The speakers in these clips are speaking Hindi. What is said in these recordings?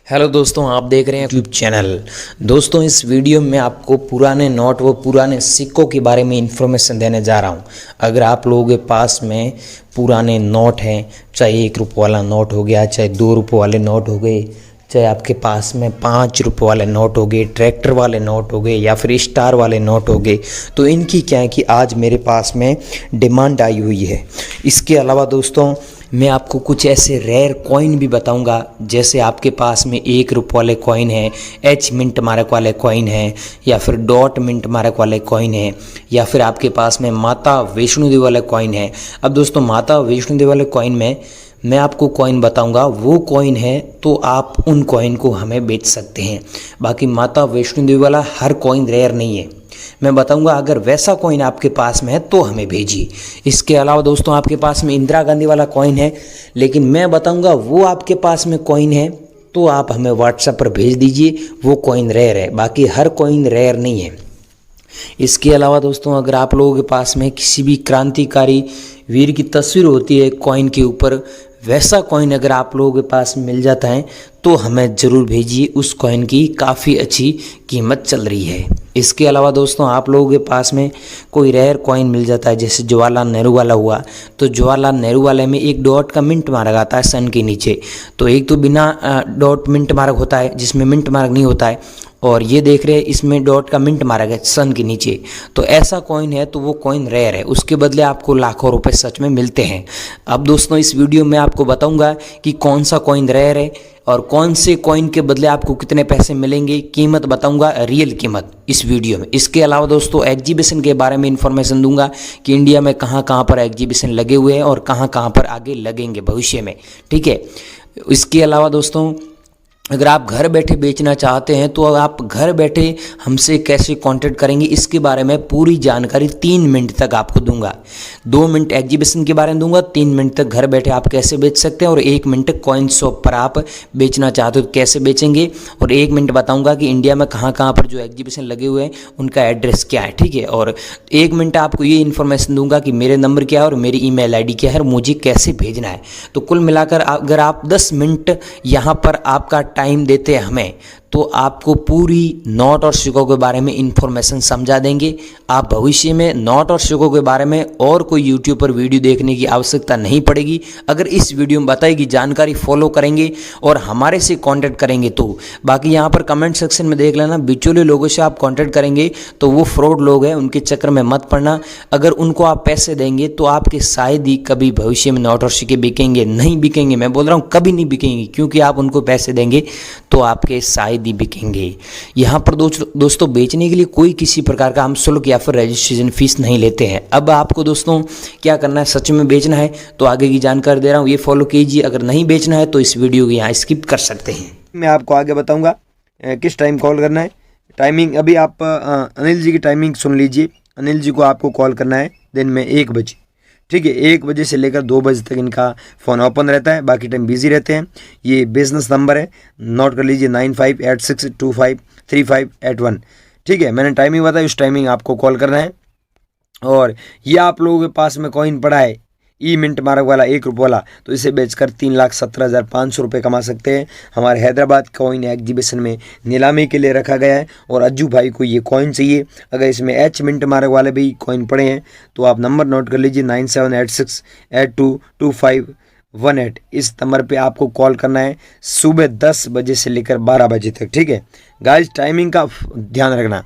हेलो दोस्तों, आप देख रहे हैं यूट्यूब चैनल। दोस्तों, इस वीडियो में आपको पुराने नोट व पुराने सिक्कों के बारे में इंफॉर्मेशन देने जा रहा हूं। अगर आप लोगों के पास में पुराने नोट हैं, चाहे 1 रुपये वाला नोट हो गया, चाहे 2 रुपये वाले नोट हो गए, चाहे आपके पास में 5 रुपये वाले नोट हो गए, ट्रैक्टर वाले नोट हो गए या फिर स्टार वाले नोट हो गए, तो इनकी क्या है कि आज मेरे पास में डिमांड आई हुई है। इसके अलावा दोस्तों, मैं आपको कुछ ऐसे रेयर कॉइन भी बताऊंगा। जैसे आपके पास में 1 रुपये वाले कॉइन है, एच मिंट मार्क वाले कॉइन है, या फिर डॉट मिंट मार्क वाले कॉइन है, या फिर आपके पास में माता वैष्णो देवी वाले कॉइन है। अब दोस्तों, माता वैष्णो देवी वाले कॉइन में मैं आपको कॉइन बताऊंगा, वो कॉइन है तो आप उन कॉइन को हमें बेच सकते हैं। बाकी माता वैष्णो देवी वाला हर कॉइन रेयर नहीं है। मैं बताऊंगा, अगर वैसा कॉइन आपके पास में है तो हमें भेजिए। इसके अलावा दोस्तों, आपके पास में इंदिरा गांधी वाला कॉइन है, लेकिन मैं बताऊंगा वो आपके पास में कॉइन है तो आप हमें व्हाट्सएप पर भेज दीजिए, वो कॉइन रेयर है। बाकी हर कॉइन रेयर नहीं है। इसके अलावा दोस्तों, अगर आप लोगों के पास में किसी भी क्रांतिकारी वीर की तस्वीर होती है कॉइन के ऊपर, वैसा कॉइन अगर आप लोगों के पास मिल जाता है तो हमें ज़रूर भेजिए। उस कॉइन की काफ़ी अच्छी कीमत चल रही है। इसके अलावा दोस्तों, आप लोगों के पास में कोई रेयर कॉइन मिल जाता है, जैसे जवाहरलाल नेहरू वाला हुआ, तो जवाहरलाल नेहरू वाले में एक डॉट का मिंट मार्क आता है सन के नीचे। तो एक तो बिना डॉट मिंट मार्क होता है, जिसमें मिंट मार्क नहीं होता है, और ये देख रहे हैं इसमें डॉट का मिंट मारा गया सन के नीचे। तो ऐसा कॉइन है तो वो कॉइन रेयर है, उसके बदले आपको लाखों रुपए सच में मिलते हैं। अब दोस्तों, इस वीडियो में आपको बताऊंगा कि कौन सा कॉइन रेयर है और कौन से कॉइन के बदले आपको कितने पैसे मिलेंगे, कीमत बताऊंगा, रियल कीमत इस वीडियो में। इसके अलावा दोस्तों, एग्जीबिशन के बारे में इंफॉर्मेशन दूंगा कि इंडिया में कहाँ कहाँ पर एग्जीबिशन लगे हुए हैं और कहाँ कहाँ पर आगे लगेंगे भविष्य में। ठीक है। इसके अलावा दोस्तों, अगर आप घर बैठे बेचना चाहते हैं तो आप घर बैठे हमसे कैसे कांटेक्ट करेंगे, इसके बारे में पूरी जानकारी 3 मिनट तक आपको दूंगा। 2 मिनट एग्जीबिशन के बारे में दूंगा, 3 मिनट तक घर बैठे आप कैसे बेच सकते हैं, और 1 मिनट कॉइन शॉप पर आप बेचना चाहते हो तो कैसे बेचेंगे, और 1 मिनट बताऊंगा कि इंडिया में कहाँ कहाँ पर जो एग्जीबिशन लगे हुए हैं उनका एड्रेस क्या है। ठीक है। और 1 मिनट आपको ये इन्फॉर्मेशन दूंगा कि मेरे नंबर क्या है और मेरी ईमेल आईडी क्या है और मुझे कैसे भेजना है। तो कुल मिलाकर अगर आप 10 मिनट यहाँ पर आपका टाइम देते हैं हमें, तो आपको पूरी नोट और सिक्कों के बारे में इंफॉर्मेशन समझा देंगे। आप भविष्य में नोट और सिक्कों के बारे में और कोई यूट्यूब पर वीडियो देखने की आवश्यकता नहीं पड़ेगी। अगर इस वीडियो में बताई गई जानकारी फॉलो करेंगे और हमारे से कांटेक्ट करेंगे तो। बाकी यहाँ पर कमेंट सेक्शन में देख लेना, बिचौले लोगों से आप कांटेक्ट करेंगे तो वो फ्रॉड लोग हैं, उनके चक्कर में मत पड़ना। अगर उनको आप पैसे देंगे तो आपके शायद ही कभी भविष्य में नोट और सिक्के बिकेंगे, नहीं बिकेंगे। मैं बोल रहा हूँ कभी नहीं बिकेंगे, क्योंकि आप उनको पैसे देंगे तो आपके शायद बिकेंगे। यहाँ पर दोस्तों, बेचने के लिए कोई किसी प्रकार का हम शुल्क या फिर रजिस्ट्रेशन फीस नहीं लेते हैं। अब आपको दोस्तों क्या करना है, सच में बेचना है तो आगे की जानकारी दे रहा हूँ, ये फॉलो कीजिए। अगर नहीं बेचना है तो इस वीडियो को यहाँ स्किप कर सकते हैं। मैं आपको आगे बताऊंगा किस टाइम कॉल करना है। टाइमिंग अभी आप अनिल जी की टाइमिंग सुन लीजिए। अनिल जी को आपको कॉल करना है दिन में 1 बजे। ठीक है। 1 बजे से लेकर 2 बजे तक इनका फ़ोन ओपन रहता है, बाकी टाइम बिजी रहते हैं। ये बिजनेस नंबर है, नोट कर लीजिए 9586253581। ठीक है। मैंने टाइमिंग बताई, उस टाइमिंग आपको कॉल करना है। और ये आप लोगों के पास में कॉइन पड़ा है ई मिंट मार्क वाला 1 रुपये वाला, तो इसे बेचकर 3,17,500 रुपये कमा सकते हैं। हमारे हैदराबाद कॉइन एग्जीबिशन में नीलामी के लिए रखा गया है और अज्जू भाई को ये कॉइन चाहिए। अगर इसमें एच मिंट मार्क वाले भी कॉइन पड़े हैं तो आप नंबर नोट कर लीजिए 9786822518। इस नंबर पे आपको कॉल करना है सुबह 10 बजे से लेकर 12 बजे तक। ठीक है गाइस, टाइमिंग का ध्यान रखना।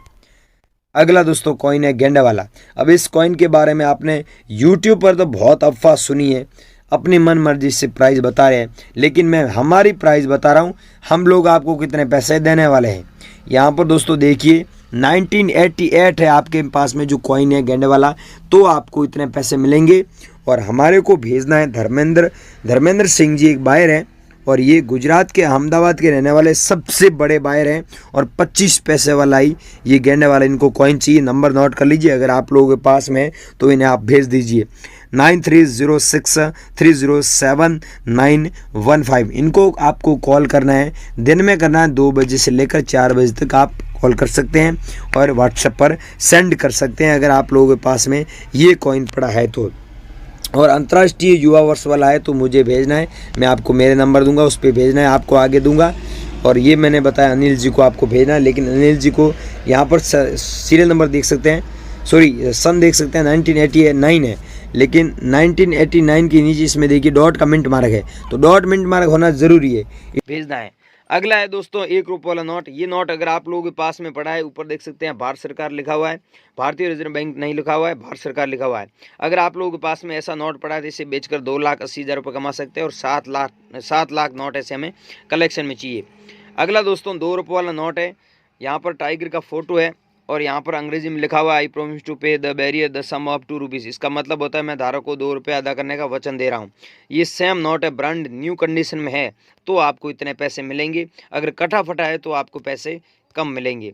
अगला दोस्तों कॉइन है गेंडा वाला। अब इस कॉइन के बारे में आपने यूट्यूब पर तो बहुत अफवाह सुनी है, अपनी मन मर्जी से प्राइस बता रहे हैं, लेकिन मैं हमारी प्राइस बता रहा हूँ। हम लोग आपको कितने पैसे देने वाले हैं। यहाँ पर दोस्तों देखिए 1988 है आपके पास में जो कॉइन है गेंडे वाला, तो आपको इतने पैसे मिलेंगे। और हमारे को भेजना है धर्मेंद्र सिंह जी, एक बायर है और ये गुजरात के अहमदाबाद के रहने वाले सबसे बड़े बायर हैं, और 25 पैसे वाला ही ये गेंडे वाला इनको कॉइन चाहिए। नंबर नोट कर लीजिए, अगर आप लोगों के पास में तो इन्हें आप भेज दीजिए 9306307915। इनको आपको कॉल करना है, दिन में करना है, 2 बजे से लेकर 4 बजे तक आप कॉल कर सकते हैं और व्हाट्सएप पर सेंड कर सकते हैं अगर आप लोगों के पास में ये कॉइन पड़ा है तो। और अंतर्राष्ट्रीय युवा वर्ष वाला है तो मुझे भेजना है, मैं आपको मेरे नंबर दूंगा, उस पर भेजना है, आपको आगे दूंगा। और ये मैंने बताया अनिल जी को आपको भेजना है, लेकिन अनिल जी को यहाँ पर सीरियल नंबर देख सकते हैं, सॉरी सन देख सकते हैं 1989 है, लेकिन 1989 के नीचे इसमें देखिए डॉट का मिंट मार्क है, तो डॉट मिंट मार्क होना ज़रूरी है, भेजना है। अगला है दोस्तों 1 रुपये वाला नोट। ये नोट अगर आप लोगों के पास में पड़ा है, ऊपर देख सकते हैं भारत सरकार लिखा हुआ है, भारतीय रिजर्व बैंक नहीं लिखा हुआ है, भारत सरकार लिखा हुआ है। अगर आप लोगों के पास में ऐसा नोट पड़ा है तो इसे बेचकर 2,80,000 रुपये कमा सकते हैं, और 7 लाख नोट ऐसे हमें कलेक्शन में चाहिए। अगला दोस्तों 2 रुपये वाला नोट है। यहाँ पर टाइगर का फोटो है और यहाँ पर अंग्रेजी में लिखा हुआ है I promise to pay the bearer the sum of 2 rupees. इसका मतलब होता है मैं धारक को 2 रुपये अदा करने का वचन दे रहा हूँ। ये सेम नोट है, ब्रांड न्यू कंडीशन में है तो आपको इतने पैसे मिलेंगे, अगर कटा फटा है तो आपको पैसे कम मिलेंगे।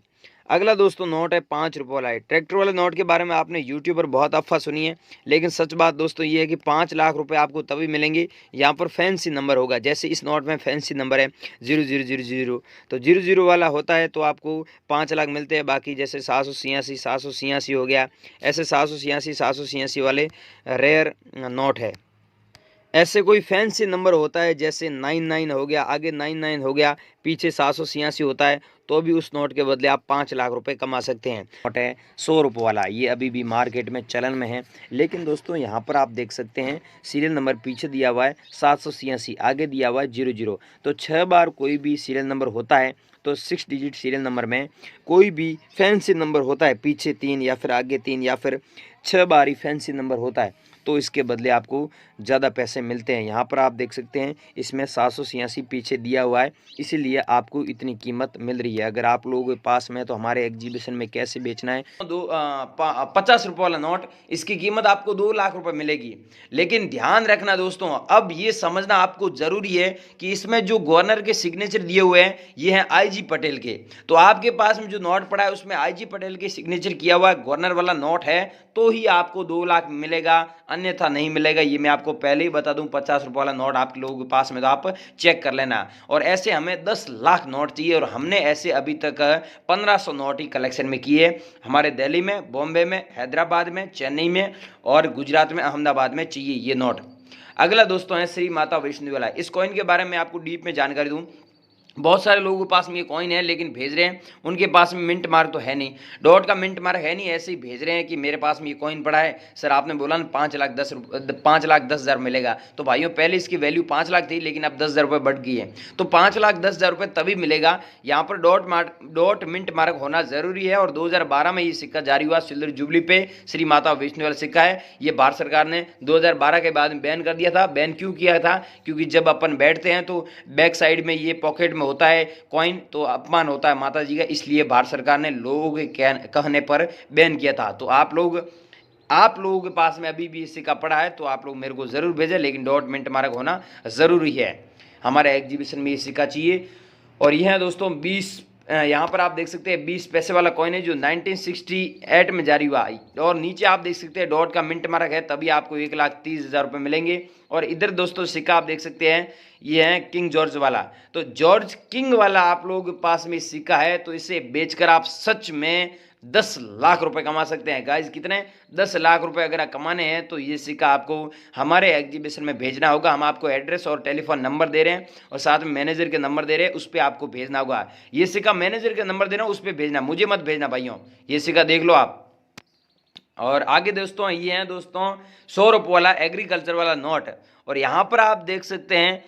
अगला दोस्तों नोट है 5 रुपये वाला है। ट्रैक्टर वाले नोट के बारे में आपने यूट्यूब पर बहुत अफवाह सुनी है, लेकिन सच बात दोस्तों ये है कि 5 लाख रुपए आपको तभी मिलेंगे यहाँ पर फैंसी नंबर होगा। जैसे इस नोट में फैंसी नंबर है 0000, तो 00 वाला होता है तो आपको 5 लाख मिलते हैं। बाकी जैसे 786 हो गया, ऐसे 786 वाले रेयर नोट है। ऐसे कोई फैंसी नंबर होता है जैसे 99 हो गया, आगे 99 हो गया, पीछे 786 होता है, तो भी उस नोट के बदले आप 5 लाख रुपए कमा सकते हैं। नोट है 100 रुपये वाला, ये अभी भी मार्केट में चलन में है, लेकिन दोस्तों यहाँ पर आप देख सकते हैं सीरियल नंबर पीछे दिया हुआ है 786, आगे दिया हुआ है 00। तो 6 बार कोई भी सीरियल नंबर होता है तो 6 डिजिट सीरियल नंबर में कोई भी फैंसी नंबर होता है, पीछे 3 या फिर आगे 3 या फिर 6 बार ही फैंसी नंबर होता है, तो इसके बदले आपको ज़्यादा पैसे मिलते हैं। यहाँ पर आप देख सकते हैं इसमें 786 पीछे दिया हुआ है, इसीलिए आपको इतनी कीमत मिल रही है। अगर आप लोगों के पास में तो हमारे एग्जीबिशन में कैसे बेचना है, 50 रुपये वाला नोट, इसकी कीमत आपको 2 लाख रुपए मिलेगी। लेकिन ध्यान रखना दोस्तों, अब ये समझना आपको ज़रूरी है कि इसमें जो गवर्नर के सिग्नेचर दिए हुए हैं ये हैं IG पटेल के। तो आपके पास में जो नोट पड़ा है उसमें IG पटेल के सिग्नेचर किया हुआ गवर्नर वाला नोट है तो ही आपको 2 लाख मिलेगा, अन्यथा नहीं मिलेगा। ये मैं आपको पहले ही बता दूं, 50 रुपये वाला नोट आप लोगों के पास में तो आप चेक कर लेना। और ऐसे हमें 10 लाख नोट चाहिए, और हमने ऐसे अभी तक 1500 नोट ही कलेक्शन में किए हमारे दिल्ली में, बॉम्बे में, हैदराबाद में, चेन्नई में और गुजरात में, अहमदाबाद में चाहिए ये नोट। अगला दोस्तों है श्री माता वैष्णो वाला। इस कॉइन के बारे में आपको डीप में जानकारी दूं। बहुत सारे लोगों के पास में ये कॉइन है लेकिन भेज रहे हैं उनके पास में मिंट मार्क तो है नहीं, डॉट का मिंट मार्क है नहीं, ऐसे ही भेज रहे हैं कि मेरे पास में ये कॉइन पड़ा है सर, आपने बोला ना 5,10,000 मिलेगा। तो भाइयों पहले इसकी वैल्यू 5 लाख थी लेकिन अब 10,000 रुपये बढ़ गई है, तो 5,10,000 रुपये तभी मिलेगा। यहाँ पर डॉट मिंट मार्क होना जरूरी है। और 2012 में ये सिक्का जारी हुआ, सिल्वर जुबली पे श्री माता वैष्णो वाला सिक्का है। ये भारत सरकार ने 2012 के बाद बैन कर दिया था। बैन क्यों किया था? क्योंकि जब अपन बैठते हैं तो बैक साइड में ये पॉकेट में होता है कॉइन, तो अपमान होता है माता जी का, इसलिए भारत सरकार ने लोगों के कहने पर बैन किया था। तो आप लोगों के पास में अभी भी सिक्का पड़ा है तो आप लोग मेरे को ज़रूर भेजें, लेकिन डॉट मिंट मार्क होना ज़रूरी है। हमारे एग्जीबिशन में ये सिक्का चाहिए। और यह है दोस्तों 20, यहाँ पर आप देख सकते हैं 20 पैसे वाला कॉइन है जो 1968 में जारी हुआ, और नीचे आप देख सकते हैं डॉट का मिंट मार्क है, तभी आपको 1,30,000 रुपये मिलेंगे। और इधर दोस्तों सिक्का आप देख सकते हैं ये है किंग जॉर्ज वाला। तो जॉर्ज किंग वाला आप लोगों के पास में सिक्का है तो इसे बेचकर आप सच में 10 लाख रुपए कमा सकते हैं। गाइज कितने? 10 लाख रुपए अगर कमाने हैं तो ये सिक्का आपको हमारे एग्जीबिशन में भेजना होगा। हम आपको एड्रेस और टेलीफोन नंबर दे रहे हैं और साथ में मैनेजर के नंबर दे रहे हैं, उस पर आपको भेजना होगा। ये सिक्का मैनेजर के नंबर दे रहा हूँ, उस पर भेजना, मुझे मत भेजना भाइयों। ये सिक्का देख लो आप। और आगे दोस्तों ये है दोस्तों 100 रुपये वाला एग्रीकल्चर वाला नोट। और यहाँ पर आप देख सकते हैं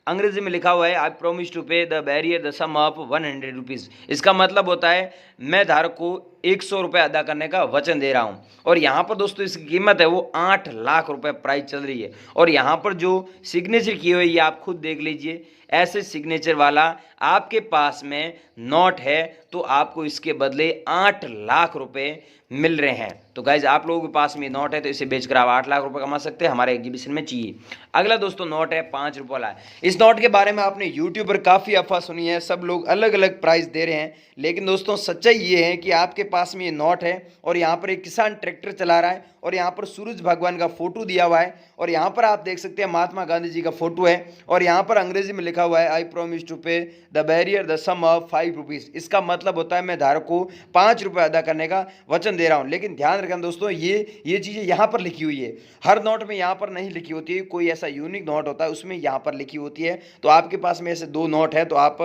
अंग्रेजी में लिखा हुआ है I promise to pay the bearer the sum of 100 rupees. इसका मतलब होता है मैं धारक को 100 रुपये अदा करने का वचन दे रहा हूँ। और यहाँ पर दोस्तों इसकी कीमत है वो 8 लाख रुपए प्राइस चल रही है। और यहाँ पर जो सिग्नेचर किए हुए ये आप खुद देख लीजिए, ऐसे सिग्नेचर वाला आपके पास में नोट है तो आपको इसके बदले 8 लाख रुपए मिल रहे हैं। तो गाइज आप लोगों के पास में नोट है तो इसे बेचकर आप 8 लाख रुपए कमा सकते हैं, हमारे एग्जीबिशन में चाहिए। अगला दोस्तों नोट है 5 रुपये वाला। इस नोट के बारे में आपने यूट्यूब पर काफ़ी अफवाह सुनी है, सब लोग अलग अलग प्राइस दे रहे हैं, लेकिन दोस्तों सच्चाई ये है कि आपके पास में ये नोट है और यहाँ पर एक किसान ट्रैक्टर चला रहा है और यहाँ पर सूरज भगवान का फोटो दिया हुआ है और यहाँ पर आप देख सकते हैं महात्मा गांधी जी का फोटो है और यहाँ पर अंग्रेजी में लिखा हुआ है I promise to pay the bearer the sum of 5 rupees. इसका मतलब होता है मैं धारक को 5 रुपये अदा करने का वचन दे रहा हूँ। लेकिन ध्यान रखना दोस्तों ये चीज़ें यहाँ पर लिखी हुई है, हर नोट में यहाँ पर नहीं लिखी होती है, कोई ऐसा यूनिक नोट होता है उसमें यहाँ पर लिखी होती है। तो आपके पास में ऐसे 2 नोट है तो आप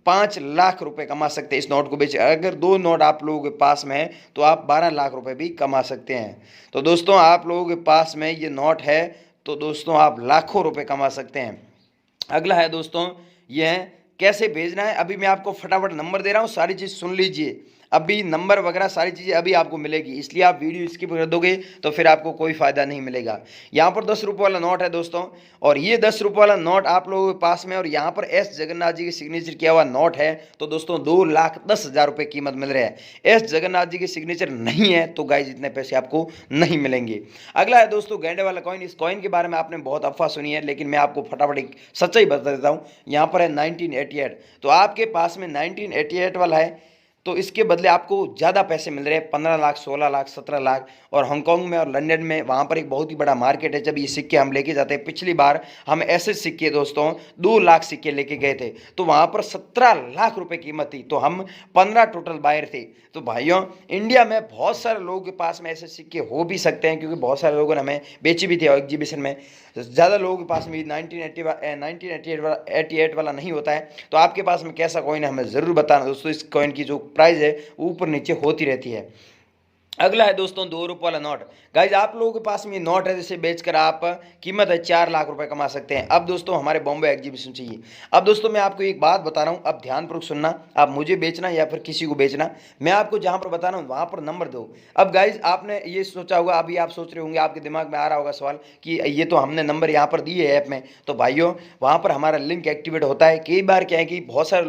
5 लाख रुपए कमा सकते हैं इस नोट को बेच। अगर 2 नोट आप लोगों के पास में है तो आप 12 लाख रुपए भी कमा सकते हैं। तो दोस्तों आप लोगों के पास में ये नोट है तो दोस्तों आप लाखों रुपए कमा सकते हैं। अगला है दोस्तों यह कैसे भेजना है। अभी मैं आपको फटाफट नंबर दे रहा हूँ, सारी चीज़ सुन लीजिए। अभी नंबर वगैरह सारी चीज़ें अभी आपको मिलेगी, इसलिए आप वीडियो स्किप कर दोगे तो फिर आपको कोई फ़ायदा नहीं मिलेगा। यहाँ पर 10 रुपये वाला नोट है दोस्तों, और ये 10 रुपये वाला नोट आप लोगों के पास में, और यहाँ पर एस जगन्नाथ जी की सिग्नेचर किया हुआ नोट है तो दोस्तों 2,10,000 रुपये कीमत मिल रहा है। एस जगन्नाथ जी की सिग्नेचर नहीं है तो गाइज इतने पैसे आपको नहीं मिलेंगे। अगला है दोस्तों गेंडे वाला कॉइन। इस कॉइन के बारे में आपने बहुत अफवाह सुनी है, लेकिन मैं आपको फटाफट एक सच्चाई बता देता हूँ। यहाँ पर है 1988, तो आपके पास में 1988 वाला है तो इसके बदले आपको ज़्यादा पैसे मिल रहे हैं, 15 लाख, 16 लाख, 17 लाख। और हांगकांग में और लंदन में वहाँ पर एक बहुत ही बड़ा मार्केट है जब ये सिक्के हम लेके जाते हैं। पिछली बार हम ऐसे सिक्के दोस्तों 2 लाख सिक्के लेके गए थे तो वहाँ पर 17 लाख रुपए कीमत थी, तो हम 15 टोटल बायर थे। तो भाइयों इंडिया में बहुत सारे लोगों के पास में ऐसे सिक्के हो भी सकते हैं, क्योंकि बहुत सारे लोगों ने हमें बेची भी थी एग्जीबिशन में। ज़्यादा लोगों के पास में 1988 वाला नहीं होता है। तो आपके पास में कैसा कॉइन है हमें ज़रूर बताना दोस्तों। इस कॉइन की जो प्राइस है ऊपर नीचे होती रहती है। अगला है दोस्तों 2 रुपये वाला नोट। गाइज आप लोगों के पास में ये नोट है जिसे बेचकर आप कीमत है 4 लाख रुपए कमा सकते हैं। अब दोस्तों हमारे बॉम्बे एग्जीबिशन चाहिए। अब दोस्तों मैं आपको एक बात बता रहा हूँ, अब ध्यानपूर्वक सुनना। आप मुझे बेचना या फिर किसी को बेचना, मैं आपको जहाँ पर बता रहा हूँ वहाँ पर नंबर दो। अब गाइज आपने ये सोचा होगा, अभी आप सोच रहे होंगे, आपके दिमाग में आ रहा होगा सवाल कि ये तो हमने नंबर यहाँ पर दिए है ऐप में, तो भाइयों वहाँ पर हमारा लिंक एक्टिवेट होता है। कई बार क्या है कि बहुत सारे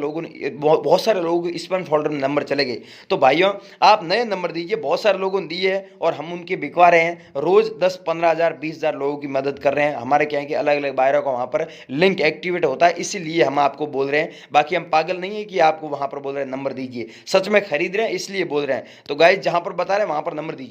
लोग स्पैम फोल्डर में नंबर चले गए, तो भाइयों आप नए नंबर दीजिए। बहुत सारे लोगों ने दिए है और हम उनके बिकवा रहे हैं, रोज 10-15 हज़ार 20 हज़ार लोगों की मदद कर रहे हैं। हमारे क्या है कि अलग अलग बायरों का वहाँ पर लिंक एक्टिवेट होता है, इसीलिए हम आपको बोल रहे हैं। बाकी हम पागल नहीं है कि आपको वहाँ पर बोल रहे हैं नंबर दीजिए, सच में खरीद रहे हैं इसलिए बोल रहे हैं। तो गाइस जहाँ पर बता रहे हैं वहाँ पर नंबर दीजिए।